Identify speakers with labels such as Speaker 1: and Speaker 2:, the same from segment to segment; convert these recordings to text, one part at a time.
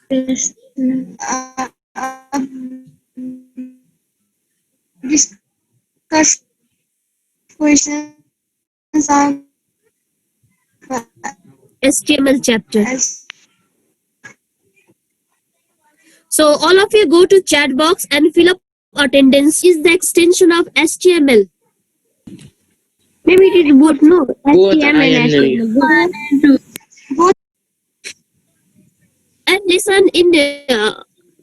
Speaker 1: Yes. Discuss questions of
Speaker 2: HTML chapter.
Speaker 1: S.
Speaker 2: So all of you go to chat box and fill up attendance. Is the extension of HTML.
Speaker 3: Maybe it is both, no?
Speaker 4: Both
Speaker 3: HTML
Speaker 4: I
Speaker 3: and
Speaker 4: and Navya.
Speaker 3: HTML. Both.
Speaker 1: Both
Speaker 2: And listen, in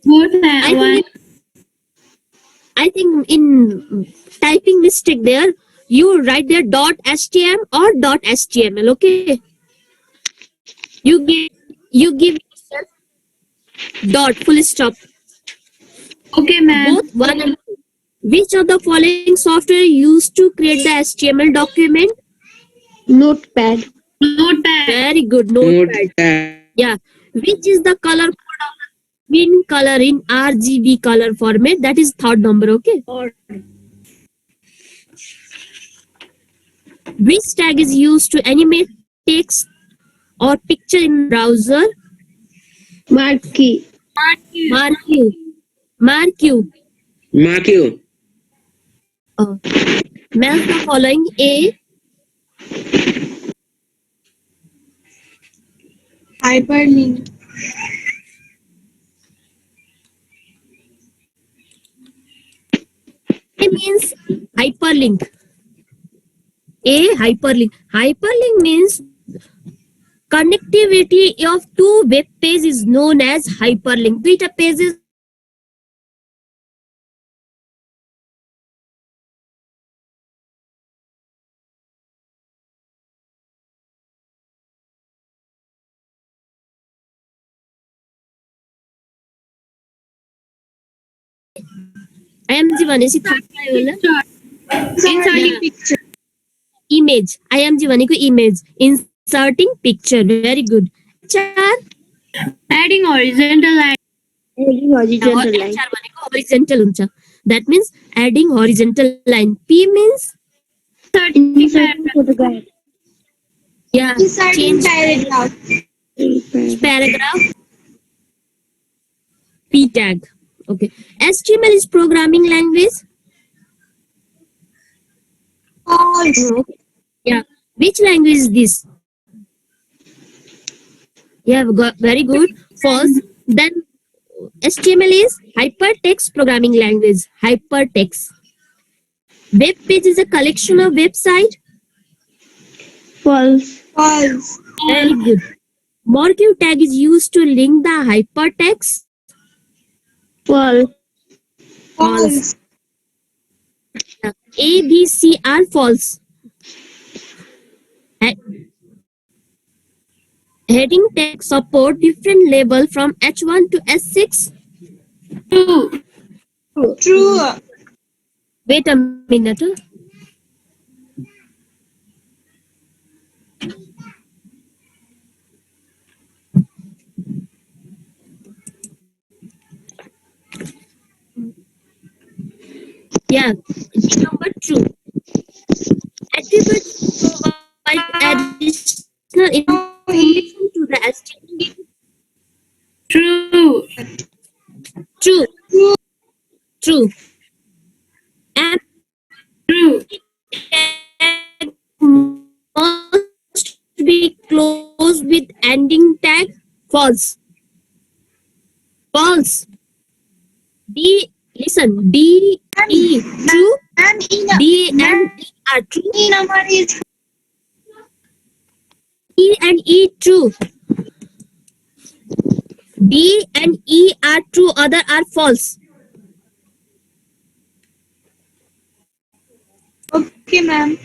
Speaker 3: Both
Speaker 2: I think in typing mistake there, you write there dot html or dot html. Okay, you give yourself dot full stop.
Speaker 3: Okay, ma'am.
Speaker 2: Both one and two. Which of the following software used to create the HTML document?
Speaker 3: Notepad.
Speaker 1: Notepad.
Speaker 2: Very good, Notepad.
Speaker 4: Notepad.
Speaker 2: Yeah. Which is the color code of the green color in RGB color format? That is third number. Okay. Which tag is used to animate text or picture in browser?
Speaker 3: Marquee.
Speaker 2: Marquee. Marquee.
Speaker 4: Mark you.
Speaker 2: Match the following. A.
Speaker 1: Hyperlink.
Speaker 2: A means hyperlink. A hyperlink. Hyperlink means connectivity of two web pages is known as hyperlink. দুইটা pages I am Jivani.
Speaker 1: Inserting picture.
Speaker 2: Image. I am Jivani ko image. Inserting picture. Very good. HR.
Speaker 1: Adding horizontal line.
Speaker 3: Adding horizontal line.
Speaker 2: HR भने को horizontal हुन्छ. That means adding horizontal line. P means
Speaker 3: Inserting photograph.
Speaker 2: yeah.
Speaker 1: Inserting
Speaker 2: Change
Speaker 1: paragraph.
Speaker 2: paragraph. P tag. Okay. HTML is programming language.
Speaker 1: False.
Speaker 2: Yeah. Which language is this? Yeah, got very good. False. Then HTML is hypertext programming language. Hypertext. Web page is a collection of website.
Speaker 3: False.
Speaker 1: False.
Speaker 2: Very good. Marquee tag is used to link the hypertext.
Speaker 3: False.
Speaker 1: False.
Speaker 2: A, B, C are false. Heading tag support different label from H1 to S6.
Speaker 1: True. True.
Speaker 2: Wait a minute. Yeah, it's number 2. Attributes provide additional information to the HTML.
Speaker 1: True.
Speaker 2: True. True. And
Speaker 1: True.
Speaker 2: must be closed with ending tag. False. False. D. Listen. D. E. True.
Speaker 1: And
Speaker 2: D and E are true.
Speaker 1: E number is
Speaker 2: E and E true. D and E are true. Other are false.
Speaker 1: okay, ma'am.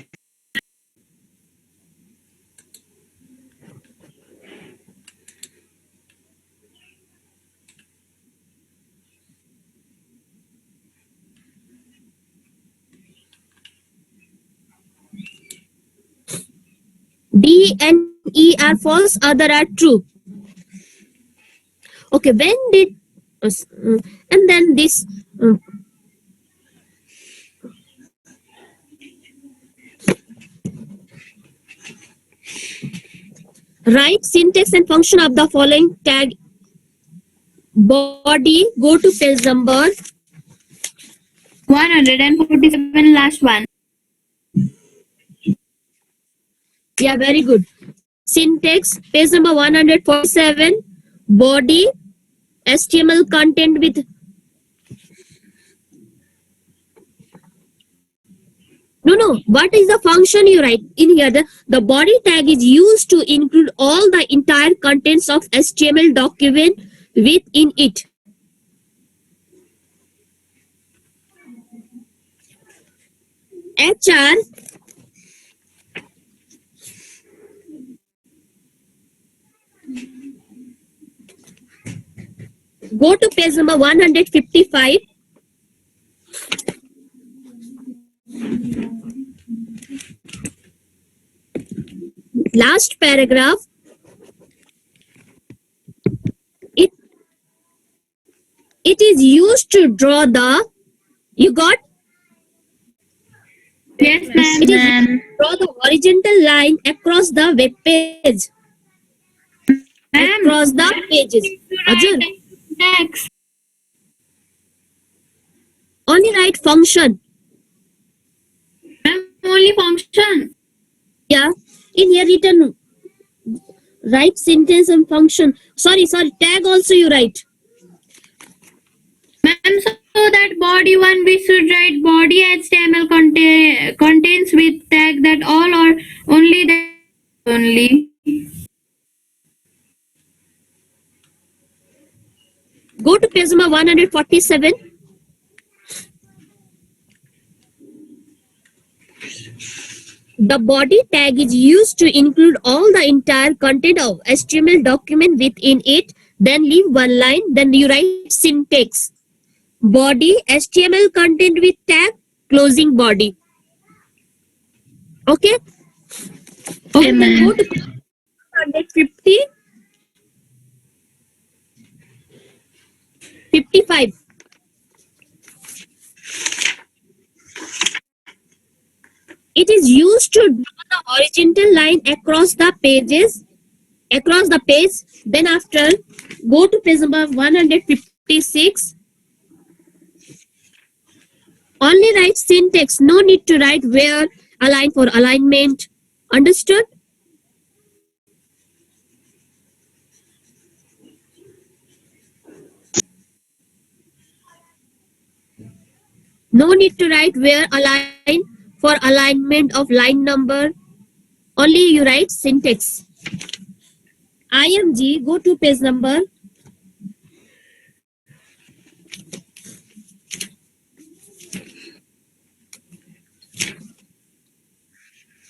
Speaker 2: D and E are false. Other are true. Okay. When did and then this write syntax and function of the following tag Body, go to page number.
Speaker 1: 147, last one.
Speaker 2: Yeah, very good. Syntax, page number 147. Body, HTML content with. No. What is the function you write in here? The body tag is used to include all the entire contents of HTML document within it. HR, go to page number 155. Last paragraph. It it is used to draw the. You got?
Speaker 1: Yes,
Speaker 2: It is
Speaker 1: ma'am.
Speaker 2: draw the horizontal line across the web page.
Speaker 1: Ma'am,
Speaker 2: Across the pages. Arjun,
Speaker 1: next.
Speaker 2: only write function.
Speaker 1: Ma'am, only function.
Speaker 2: Yeah. In here written write sentence and function. Sorry. Tag also you write.
Speaker 1: Ma'am, so that body one we should write body HTML contains with tag that all or only that only.
Speaker 2: Go to page number 147. The body tag is used to include all the entire content of HTML document within it. Then leave one line. Then you write syntax. Body HTML content with tag closing body. Okay. Okay. Then go to 150. 55. It is used to draw the horizontal line across the pages, across the page. Then after, go to page number 156. Only write syntax. No need to write where, align for alignment. Understood? No need to write where, align for alignment of line number. Only you write syntax. IMG, go to page number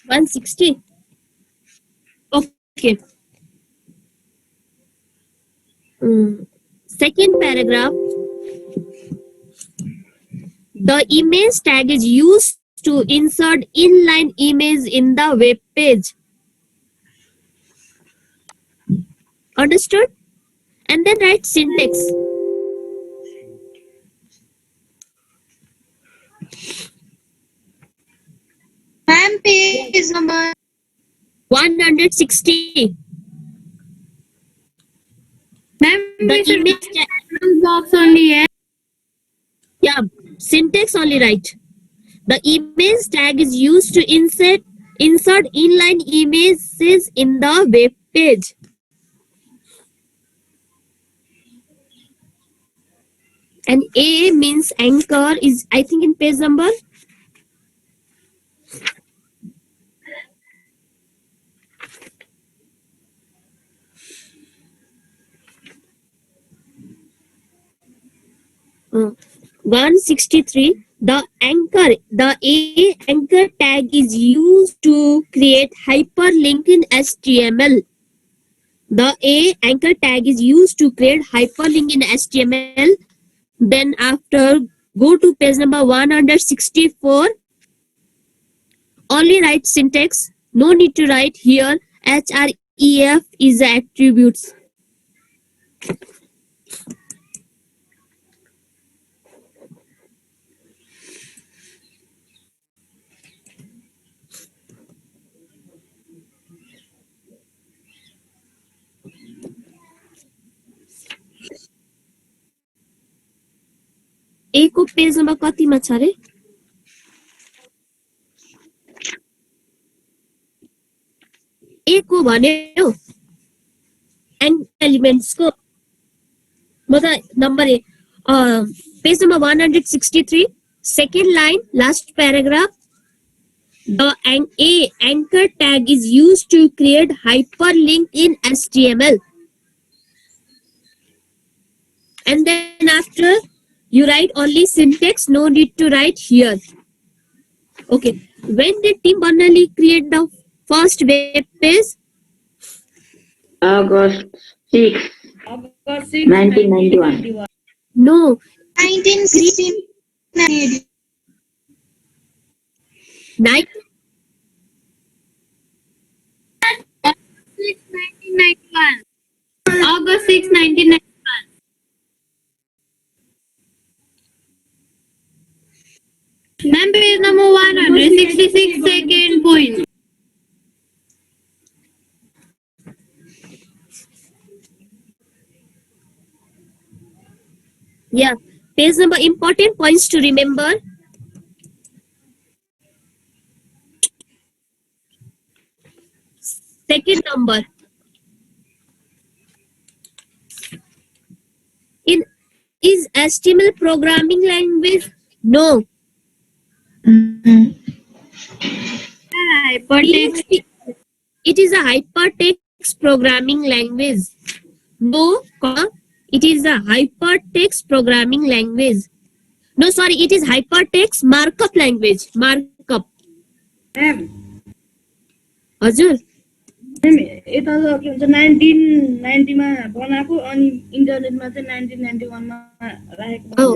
Speaker 2: 160. Okay. Second paragraph. The image tag is used to insert inline image in the web page. Understood? And then write syntax.
Speaker 1: Ma'am, page number.
Speaker 2: 160.
Speaker 1: Ma'am,
Speaker 2: The
Speaker 1: we should
Speaker 2: image tag,
Speaker 1: box only.
Speaker 2: yeah, syntax only write. The image tag is used to insert inline images in the web page. And A means anchor is I think in page number. Uh, 163. The A anchor tag is used to create hyperlink in HTML. The A anchor tag is used to create hyperlink in HTML. Then after, go to page number 164. Only write syntax. No need to write here. href is the attributes. ए को page number कतिमा छ रे ए को भन्यो elements को म त number page number 163 second line last paragraph the a anchor tag is used to create hyperlink in HTML and then after you write only syntax, no need to write here. Okay, when did Tim Berners-Lee create the first web page?
Speaker 4: August 6,
Speaker 5: August 6,
Speaker 4: 1991.
Speaker 2: No,
Speaker 3: 1916.
Speaker 2: night
Speaker 1: 1991. August 6, 1991. Ma'am, page number 166, second point.
Speaker 2: yeah page number important points to remember. Second number in is HTML programming language? No.
Speaker 1: Hypertext.
Speaker 2: It is a hypertext programming language. No, it is a hypertext programming language. No, sorry, it is hypertext markup language. Markup.
Speaker 5: ma'am,
Speaker 2: हजुर
Speaker 5: ma'am, यता त के भन्छ 1990 मा बनाएको अनि इन्टरनेटमा चाहिँ 1991 मा राखेको
Speaker 2: Oh.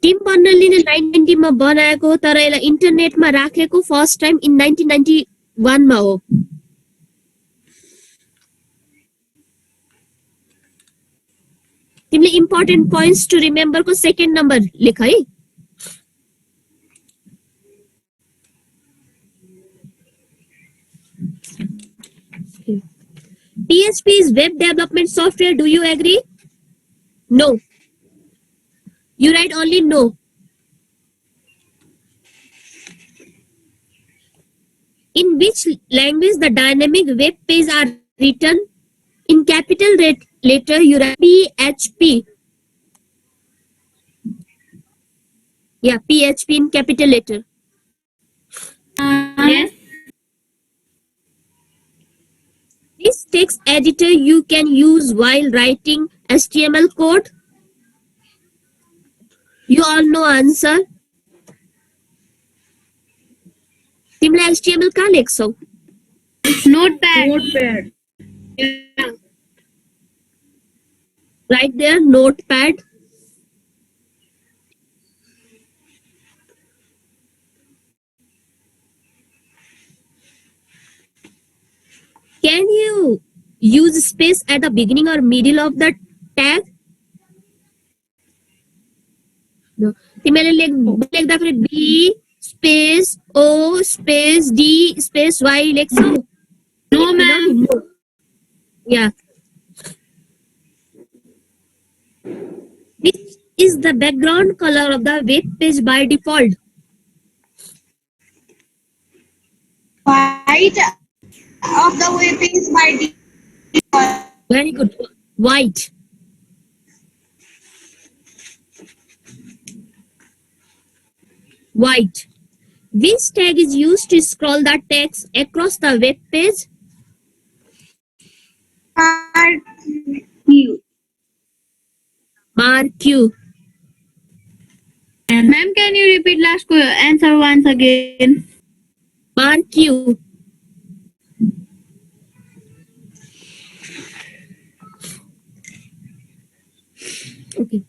Speaker 2: टिम बर्नर्लीले 1990 मा बनाएको तर यसलाई इन्टरनेटमा राखेको फर्स्ट टाइम इन 1991 मा हो. तिमीले इम्पोर्टेन्ट पोइन्ट्स टु रिमेम्बर को सेकेन्ड नम्बर लेख है. PHP is web development software. Do you agree? No. You write only no. In which language the dynamic web pages are written? In capital letter you write PHP. Yeah, PHP in capital letter.
Speaker 1: Yes.
Speaker 2: This text editor you can use while writing HTML code. You all know answer. तिमीले HTML कहाँ लेख्छौ?
Speaker 1: Notepad.
Speaker 5: Notepad
Speaker 1: Yeah.
Speaker 2: Right there, notepad. Can you use space at the beginning or middle of the tag? No. तिमीले लेख्दाखेरि B space O space D space Y लेख्छौ?
Speaker 1: No, ma'am.
Speaker 2: Yeah. Which is the background color of the web page by default?
Speaker 3: White of the web page by default.
Speaker 2: Very good. White. White. Which tag is used to scroll the text across the web page?
Speaker 3: You.
Speaker 2: Mark Q.
Speaker 1: Ma'am, can you repeat last answer once again?
Speaker 2: Mark Q. Okay.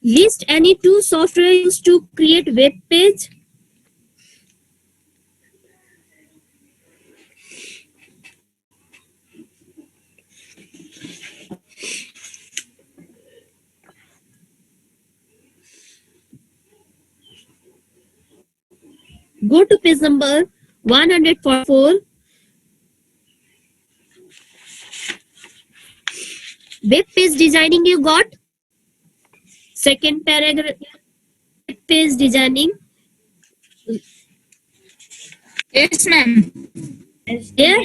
Speaker 2: List any two software used to create web page. Go to page number 144. Web page designing you got. Second paragraph, page designing.
Speaker 1: Yes, ma'am.
Speaker 2: There,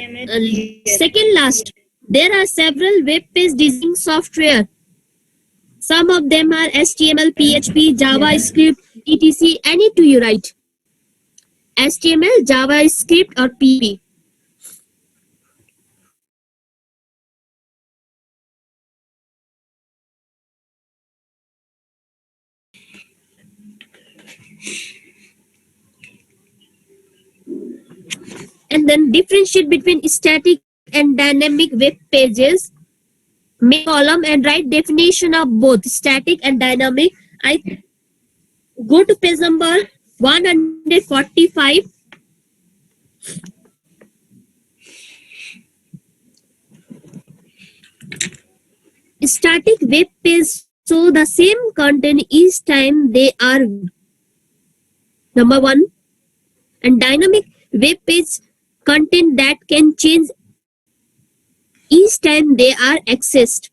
Speaker 2: second last, there are several web page designing software. Some of them are HTML, PHP, JavaScript, etc. Any two you write. HTML, JavaScript, or PHP. And then differentiate between static and dynamic web pages. Make column and write definition of both static and dynamic. I go to page number 145. Static web page show the same content each time they are number one, and dynamic web page content that can change each time they are accessed.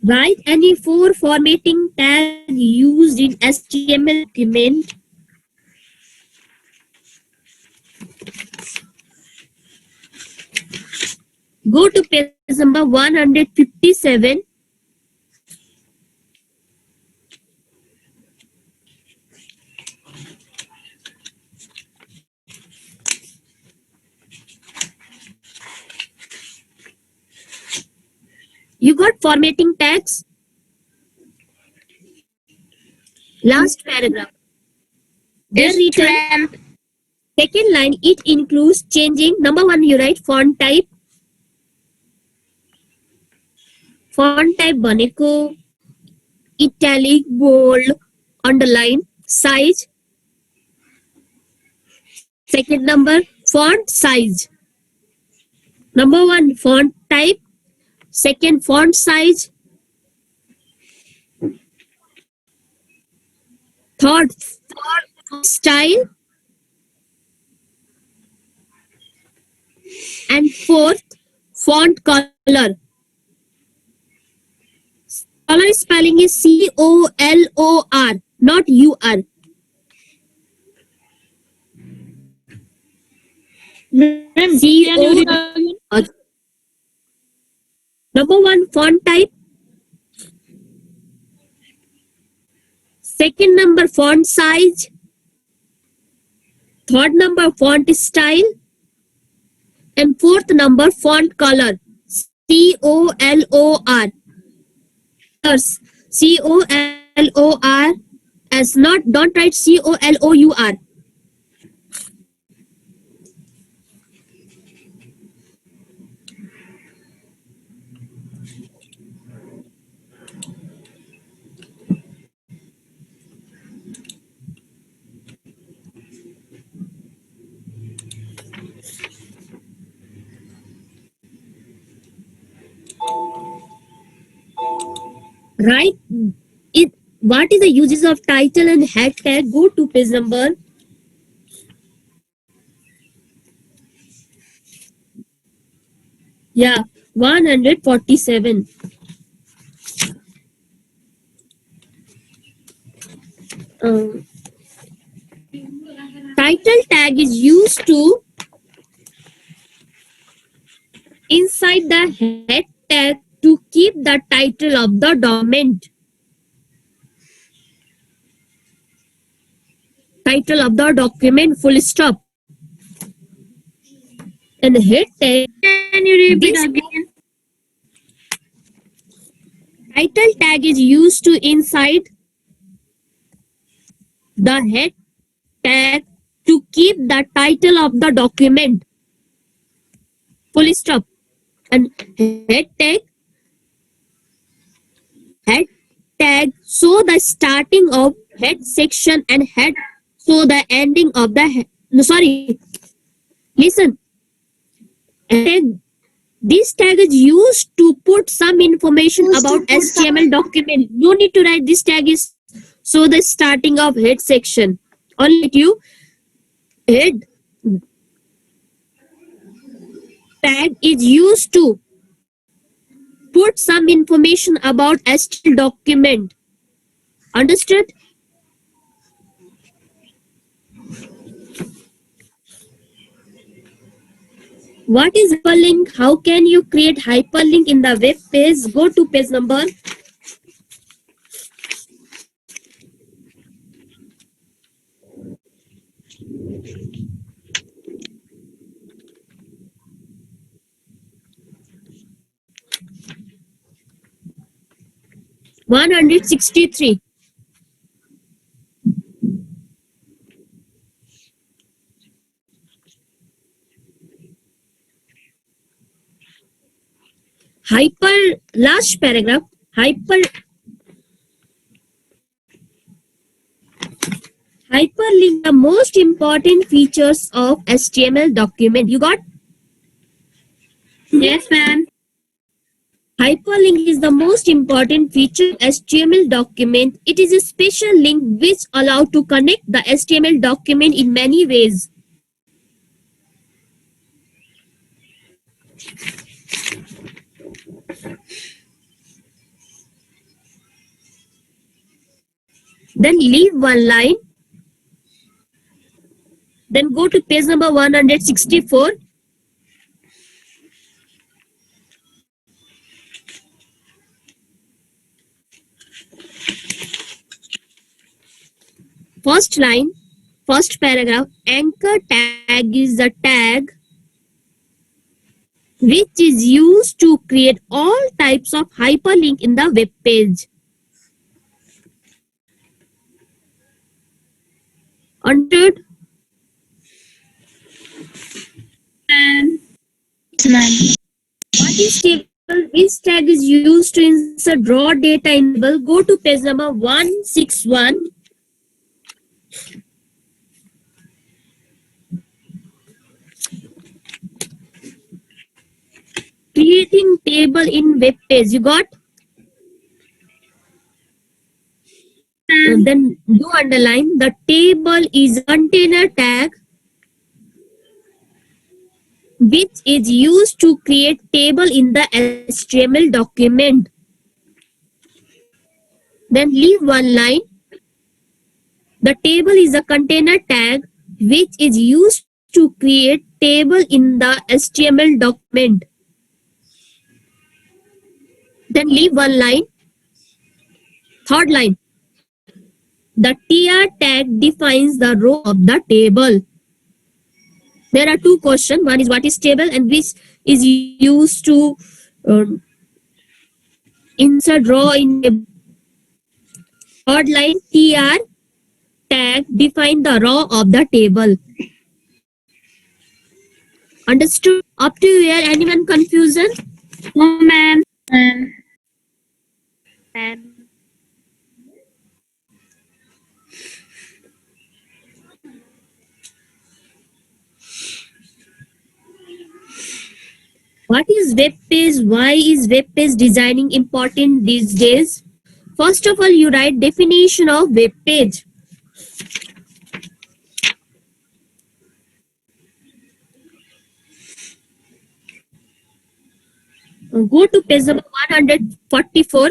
Speaker 2: Write any four formatting tag used in HTML document. Go to page number 157. You got formatting tags? Last paragraph.
Speaker 1: Yes,
Speaker 2: Written.
Speaker 1: ma'am.
Speaker 2: Second line, it includes changing. Number one, you write font type. Font type भनेको italic, bold, underline, size. Second number, font size. Number one, font type. Second, font size. Third, font style. And fourth, font color. Color spelling is COLOR, not UR.
Speaker 5: Ma'am,
Speaker 2: COLOR. Number one, font type. Second number, font size. Third number, font style. And fourth number, font color. COLOR. COLOR as not, don't write COLOUR. Right? What is the uses of title and head tag? Go to page number. Yeah, 147. Title tag is used to inside the head tag to keep the title of the document. Title of the document, full stop. And head tag.
Speaker 1: Can you repeat
Speaker 2: This
Speaker 1: again?
Speaker 2: title tag is used to inside the head tag to keep the title of the document. Full stop. And head tag show the starting of head section and head show the ending of the head. No, sorry. Listen. This tag is used to put some information about HTML document. No need to write this tag is show the starting of head section. Only you head tag is used to put some information about HTML document. Understood? What is hyperlink? How can you create hyperlink in the web page? Go to page number 163. Last paragraph, hyperlink the most important features of HTML document. You got?
Speaker 1: Yes, ma'am.
Speaker 2: Hyperlink is the most important feature of HTML document. It is a special link which allows to connect the HTML document in many ways. Then leave one line. Then go to page number 164. First line, first paragraph, anchor tag is the tag which is used to create all types of hyperlink in the web page. Understood? What is table? Which tag is used to insert raw data in table? Go to page number 161. Creating table in web page. You got? Then do underline. The table is a container tag which is used to create table in the HTML document. Then leave one line. The table is a container tag which is used to create table in the HTML document. Then leave one line. Third line. The tr tag defines the row of the table. There are two questions. One is what is table and which is used to insert row in a third line. Tr tag define the row of the table. Understood? Up to here, anyone confusion?
Speaker 1: No, ma'am.
Speaker 2: What is web page? Why is web page designing important these days? First of all, you write definition of web page. Go to page number 144.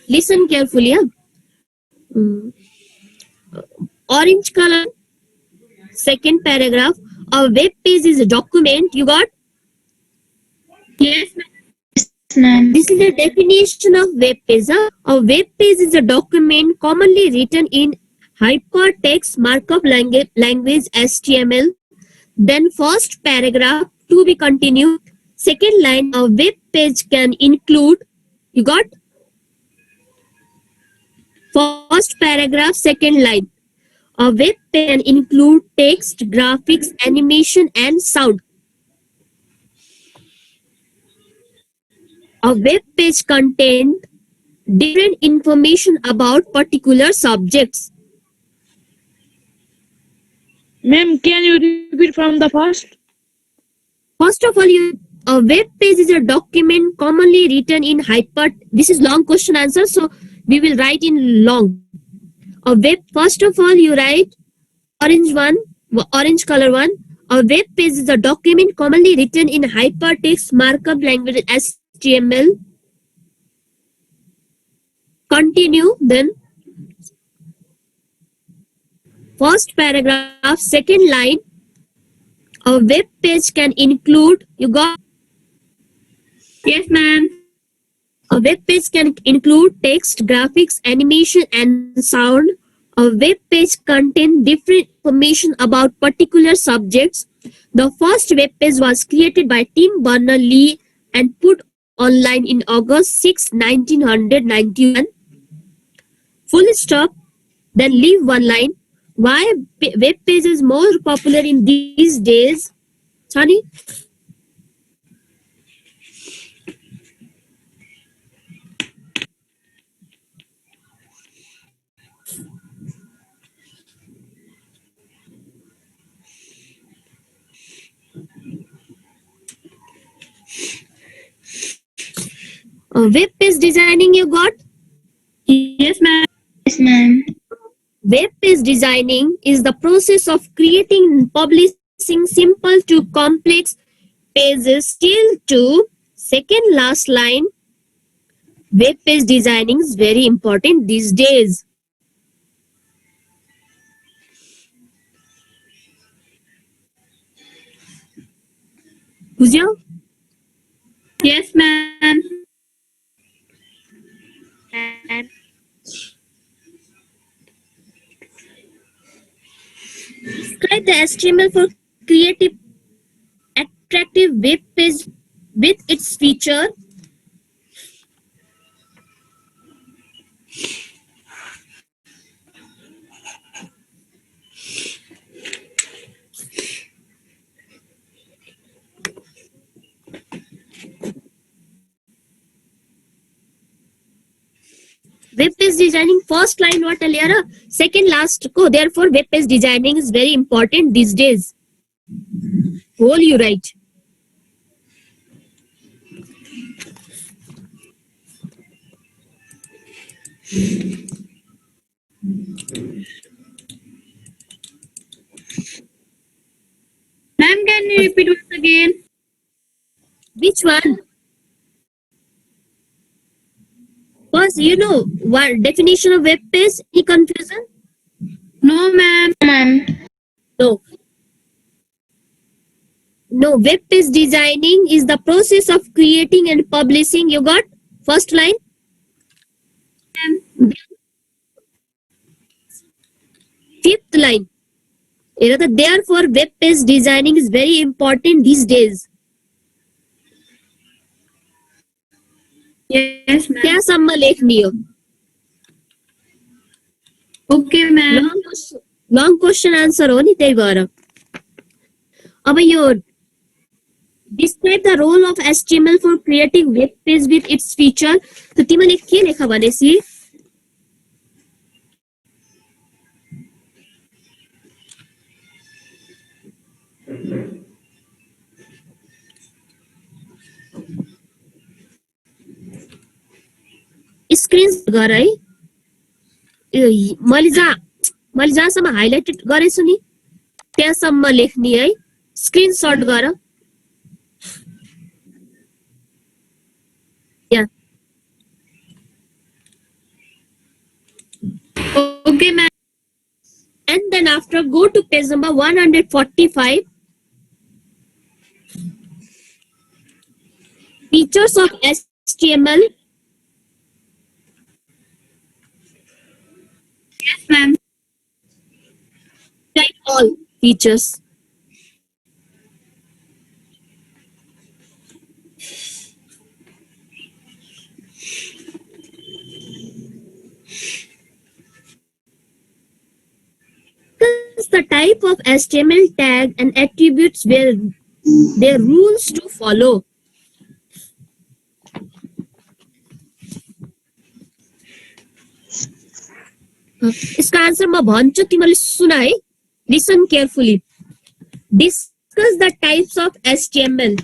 Speaker 2: Listen carefully. Orange color. Second paragraph. A web page is a document. You got?
Speaker 1: Yes, ma'am.
Speaker 2: This is the definition of web page. A web page is a document commonly written in hypertext markup language HTML. Then first paragraph to be continued. Second line, a web page can include, you got? First paragraph, second line. A web page can include text, graphics, animation, and sound. A web page contains different information about particular subjects.
Speaker 5: Ma'am, can you repeat from the first?
Speaker 2: First of all, a web page is a document commonly written in hyper. This is long question answer, so we will write in long. First of all, you write orange color one. A web page is a document commonly written in hypertext markup language HTML. Continue then. First paragraph, second line. A web page can include, you got?
Speaker 1: Yes, ma'am.
Speaker 2: A web page can include text, graphics, animation, and sound. A web page contains different information about particular subjects. The first web page was created by Tim Berners-Lee and put online in August 6, 1991. Full stop, then leave one line. Why web page is more popular in these days? Sunny? Web page designing you got?
Speaker 1: Yes, ma'am.
Speaker 3: Yes, ma'am.
Speaker 2: Web page designing is the process of creating and publishing simple to complex pages. Still to second last line. Web page designing is very important these days. Pooja?
Speaker 1: Yes, ma'am.
Speaker 2: Describe the HTML for creative, attractive web page with its feature. Web page designing first line what earlier, second last ko. Therefore, web page designing is very important these days. Whole you write.
Speaker 1: Ma'am, can you repeat once again?
Speaker 2: Which one? First, you know what definition of web page? Any confusion?
Speaker 1: No, ma'am.
Speaker 3: Ma'am.
Speaker 2: No. No, web page designing is the process of creating and publishing. You got first line? Fifth line. Therefore, web page designing is very important these days.
Speaker 1: Yes, ma'am.
Speaker 2: त्यासम्म लेख्ने हो.
Speaker 1: Okay, ma'am.
Speaker 2: Long question answer हो नि त्यही भएर. अब यो describe the role of HTML for creating web page with its feature. त तिमीले के लेख भनेसी स्क्रिन गर है. मैले जहाँसम्म हाइलाइटेड गरेछु नि त्यहाँसम्म लेख्ने है. स्क्रिनशट गर.
Speaker 1: Okay, ma'am.
Speaker 2: And then after go to page number 145. Features of HTML.
Speaker 1: Yes, ma'am.
Speaker 2: Like all features. The type of HTML tag and attributes where their rules to follow. यसको answer म भन्छु, तिमीले सुन है, listen carefully. Discuss the types of HTML.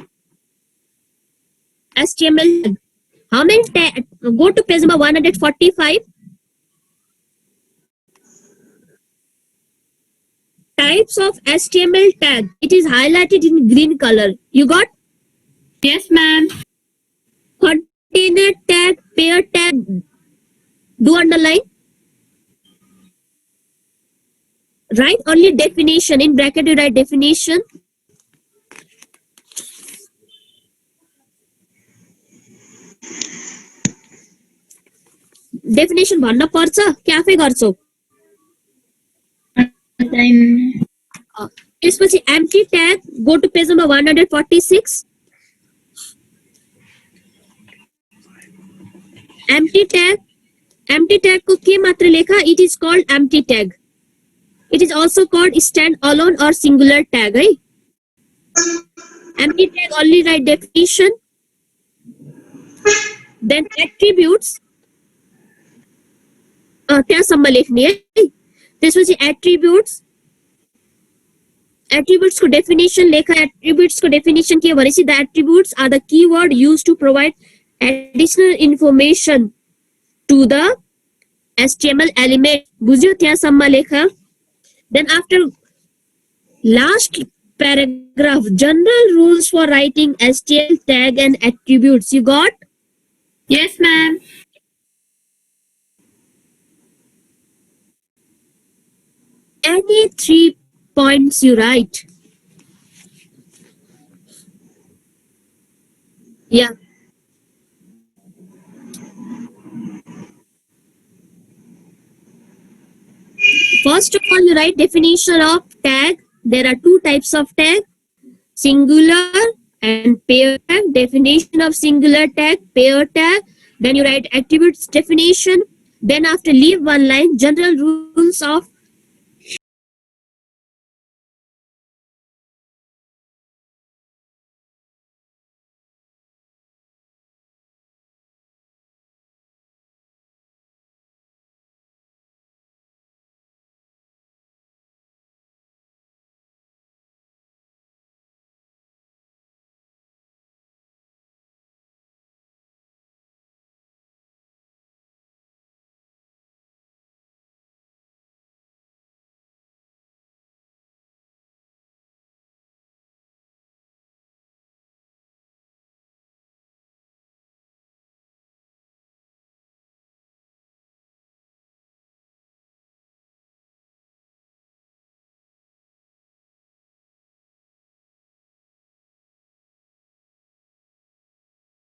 Speaker 2: HTML. How many tag? Go to page number 145. Types of HTML tag. It is highlighted in green color. You got?
Speaker 1: Yes, ma'am.
Speaker 2: Container tag, pair tag. Do underline. Write only definition. In bracket you write definition. Definition भन्न पर्छ कि आफै गर्छौ? त्यसपछि empty tag. Go to page number 146. Empty tag को के मात्र लेखा? It is called empty tag. It is also called stand alone or singular tag, right? Empty tag only write definition. Then attributes. त्यहाँसम्म लेख्ने है. त्यसपछि attributes. Attributes को definition लेखा. Attributes को definition के भनेपछि the attributes are the keyword used to provide additional information to the HTML element. बुझ्यो? त्यहाँसम्म लेखा. Then after last paragraph, general rules for writing HTML tag and attributes. You got?
Speaker 1: Yes, ma'am.
Speaker 2: Any 3 points you write. Yeah. First of all, you write definition of tag. There are 2 types of tag, singular and pair tag. Definition of singular tag, pair tag. Then you write attributes definition. Then after leave one line, general rules of